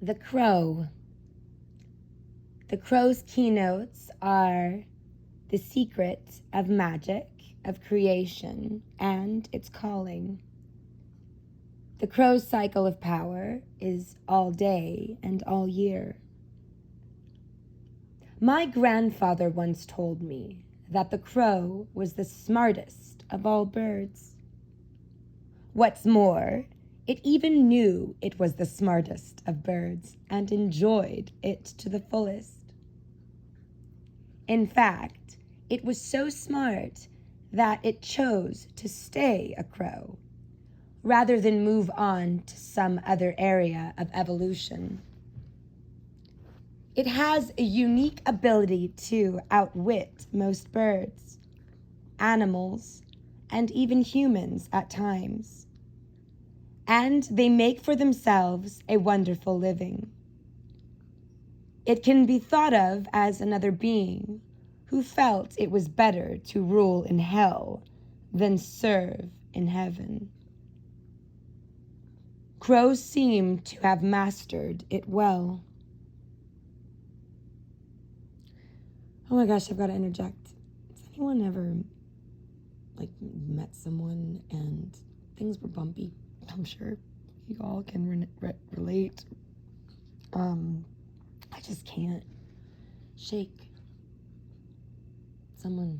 The Crow. The Crow's keynotes are the secret of magic, of creation, and its calling. The Crow's cycle of power is all day and all year. My grandfather once told me that the crow was the smartest of all birds. What's more, it even knew it was the smartest of birds and enjoyed it to the fullest. In fact, it was so smart that it chose to stay a crow rather than move on to some other area of evolution. It has a unique ability to outwit most birds, animals, and even humans at times. And they make for themselves a wonderful living. It can be thought of as another being who felt it was better to rule in hell than serve in heaven. Crows seem to have mastered it well. Oh my gosh, I've got to interject. Has anyone ever, met someone and things were bumpy? I'm sure you all can relate. I just can't shake someone.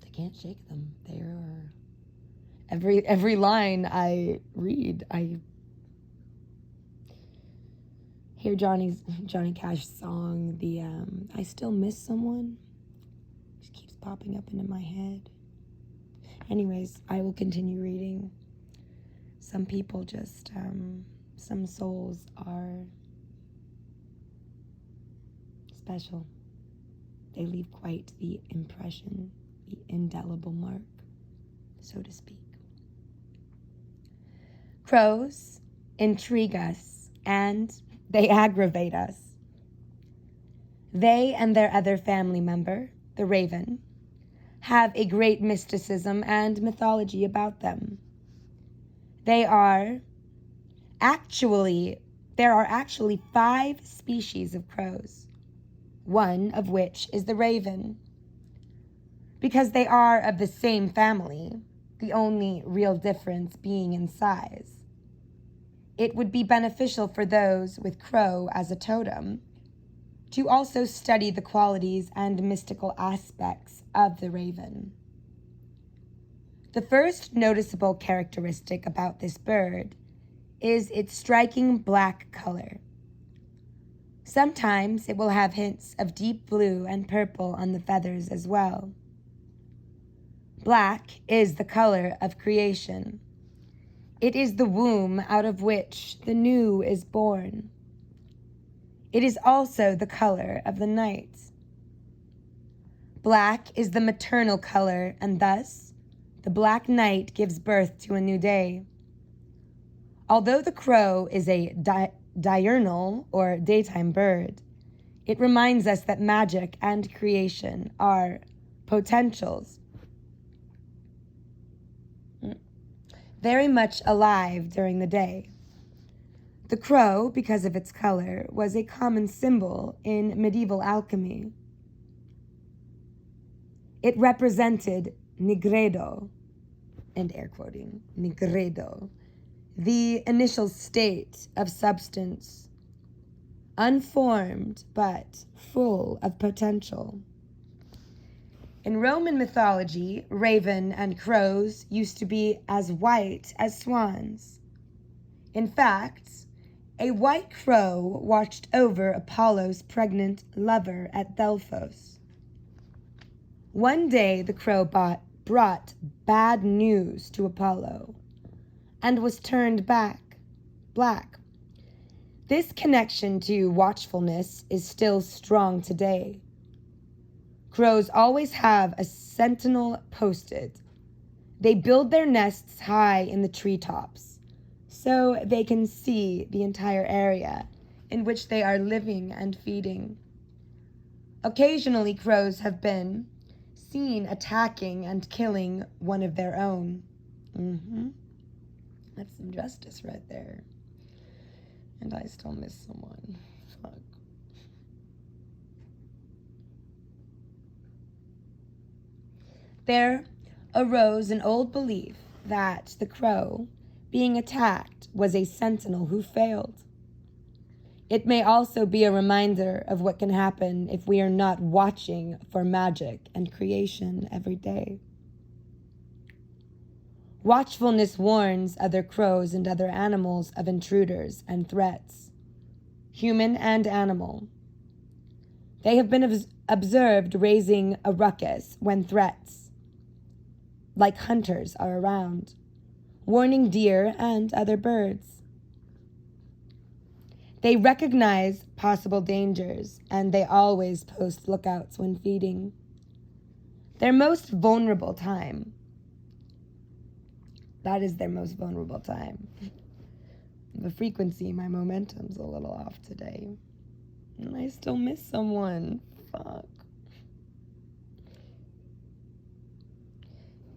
I can't shake them. They are every line I read, I hear Johnny Cash's song, the I Still Miss Someone. It just keeps popping up into my head. Anyways, I will continue reading. Some people just, some souls are special. They leave quite the impression, the indelible mark, so to speak. Crows intrigue us and they aggravate us. They and their other family member, the raven, have a great mysticism and mythology about them. There are actually 5 species of crows, one of which is the raven. Because they are of the same family, the only real difference being in size, it would be beneficial for those with crow as a totem to also study the qualities and mystical aspects of the raven. The first noticeable characteristic about this bird is its striking black color. Sometimes it will have hints of deep blue and purple on the feathers as well. Black is the color of creation. It is the womb out of which the new is born. It is also the color of the night. Black is the maternal color, and thus the black night gives birth to a new day. Although the crow is a diurnal or daytime bird, it reminds us that magic and creation are potentials, very much alive during the day. The crow, because of its color, was a common symbol in medieval alchemy. It represented nigredo, and air quoting, nigredo, the initial state of substance, unformed but full of potential. In Roman mythology, raven and crows used to be as white as swans. In fact, a white crow watched over Apollo's pregnant lover at Delphos. One day the crow brought bad news to Apollo and was turned back black. This connection to watchfulness is still strong today. Crows always have a sentinel posted. They build their nests high in the treetops so they can see the entire area in which they are living and feeding. Occasionally, crows have been seen attacking and killing one of their own. That's some justice right there. And I still miss someone. Fuck. There arose an old belief that the crow, being attacked, was a sentinel who failed. It may also be a reminder of what can happen if we are not watching for magic and creation every day. Watchfulness warns other crows and other animals of intruders and threats, human and animal. They have been observed raising a ruckus when threats, like hunters, are around, warning deer and other birds. They recognize possible dangers, and they always post lookouts when feeding. Their most vulnerable time. That is their most vulnerable time. The frequency, my momentum's a little off today. And I still miss someone. Fuck.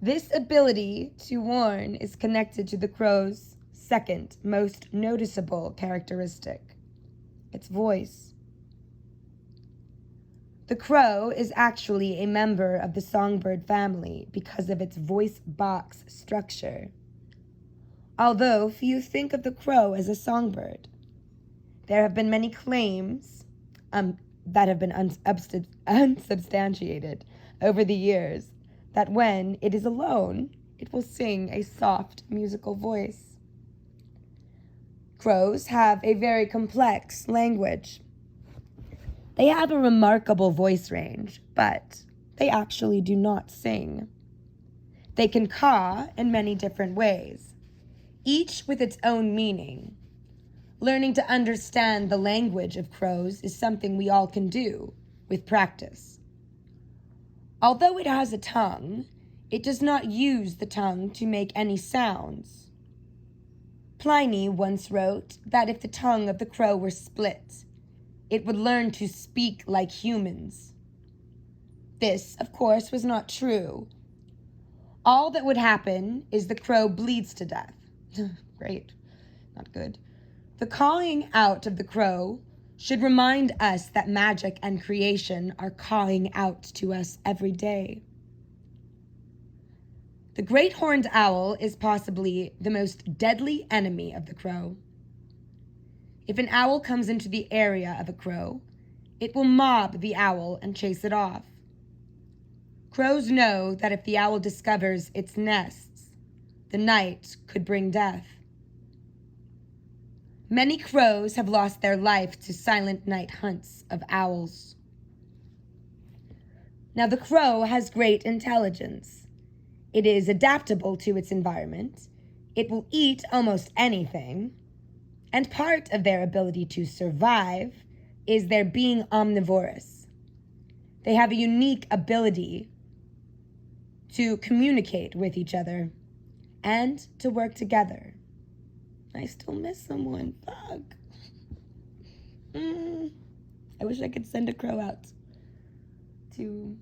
This ability to warn is connected to the crow's second most noticeable characteristic, its voice. The crow is actually a member of the songbird family because of its voice box structure. Although few think of the crow as a songbird, there have been many claims that have been unsubstantiated over the years that when it is alone, it will sing a soft musical voice. Crows have a very complex language. They have a remarkable voice range, but they actually do not sing. They can caw in many different ways, each with its own meaning. Learning to understand the language of crows is something we all can do with practice. Although it has a tongue, it does not use the tongue to make any sounds. Pliny once wrote that if the tongue of the crow were split, it would learn to speak like humans. This, of course, was not true. All that would happen is the crow bleeds to death. Great, not good. The calling out of the crow should remind us that magic and creation are calling out to us every day. The great horned owl is possibly the most deadly enemy of the crow. If an owl comes into the area of a crow, it will mob the owl and chase it off. Crows know that if the owl discovers its nests, the night could bring death. Many crows have lost their life to silent night hunts of owls. Now, the crow has great intelligence. It is adaptable to its environment. It will eat almost anything. And part of their ability to survive is their being omnivorous. They have a unique ability to communicate with each other and to work together. I still miss someone. Fuck. I wish I could send a crow out to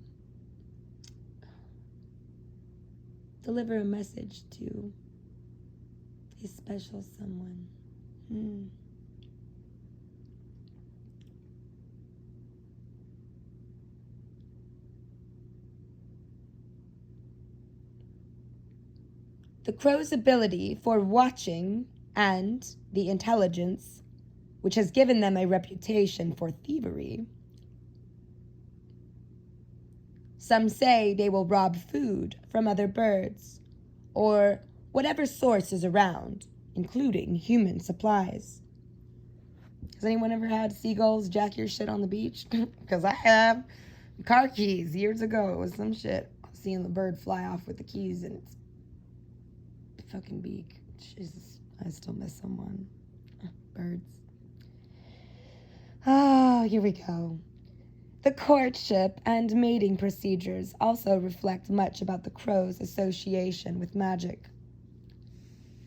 deliver a message to a special someone. The crow's ability for watching and the intelligence, which has given them a reputation for thievery. Some say they will rob food from other birds, or whatever source is around, including human supplies. Has anyone ever had seagulls jack your shit on the beach? Because I have. Car keys years ago. It was some shit. Seeing the bird fly off with the keys in its fucking beak. Jesus, I still miss someone. Birds. Here we go. The courtship and mating procedures also reflect much about the crow's association with magic.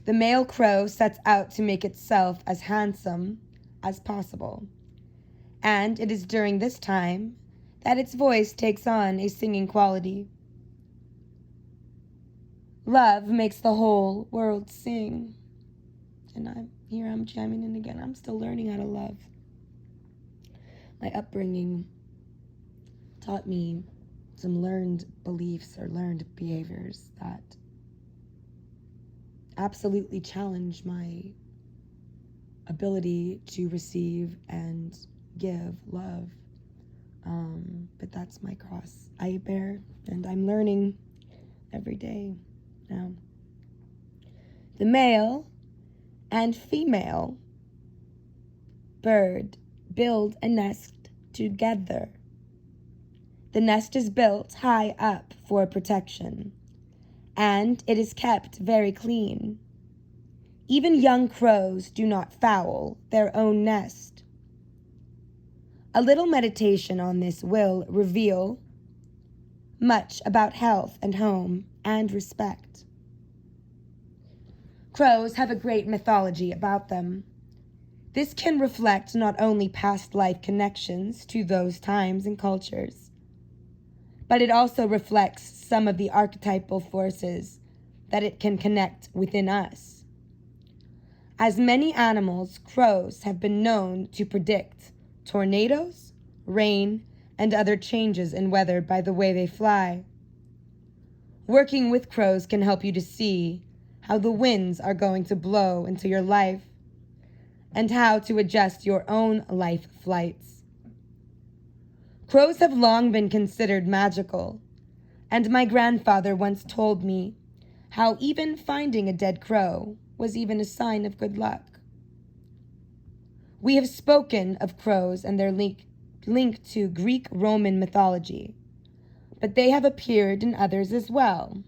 The male crow sets out to make itself as handsome as possible, and it is during this time that its voice takes on a singing quality. Love makes the whole world sing. And I'm chiming in again. I'm still learning how to love. My upbringing taught me some learned beliefs or learned behaviors that absolutely challenge my ability to receive and give love. But that's my cross I bear, and I'm learning every day now. The male and female bird build a nest together. The nest is built high up for protection, and it is kept very clean. Even young crows do not foul their own nest. A little meditation on this will reveal much about health and home and respect. Crows have a great mythology about them. This can reflect not only past life connections to those times and cultures, but it also reflects some of the archetypal forces that it can connect within us. As many animals, crows have been known to predict tornadoes, rain, and other changes in weather by the way they fly. Working with crows can help you to see how the winds are going to blow into your life and how to adjust your own life flights. Crows have long been considered magical, and my grandfather once told me how even finding a dead crow was even a sign of good luck. We have spoken of crows and their link to Greek-Roman mythology, but they have appeared in others as well.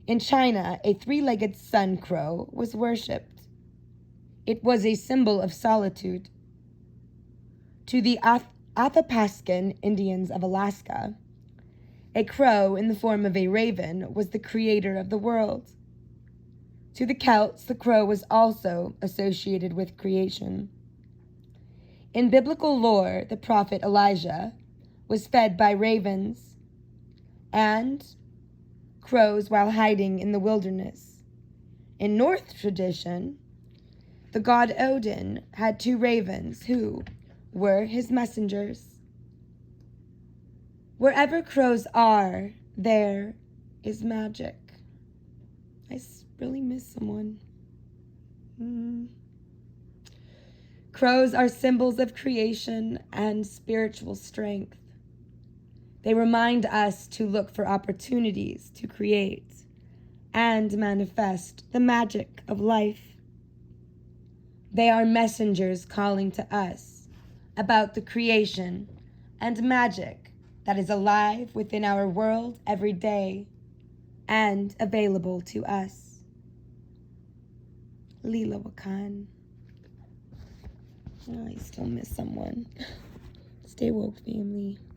In China, a three-legged sun crow was worshipped. It was a symbol of solitude. To the Athapascan Indians of Alaska, a crow in the form of a raven was the creator of the world. To the Celts, the crow was also associated with creation. In biblical lore, the prophet Elijah was fed by ravens and crows while hiding in the wilderness. In Norse tradition, the god Odin had two ravens who were his messengers. Wherever crows are, there is magic. I really miss someone. Crows are symbols of creation and spiritual strength. They remind us to look for opportunities to create and manifest the magic of life. They are messengers calling to us about the creation and magic that is alive within our world every day and available to us. Lila Wakan. Oh, I still miss someone. Stay woke, family.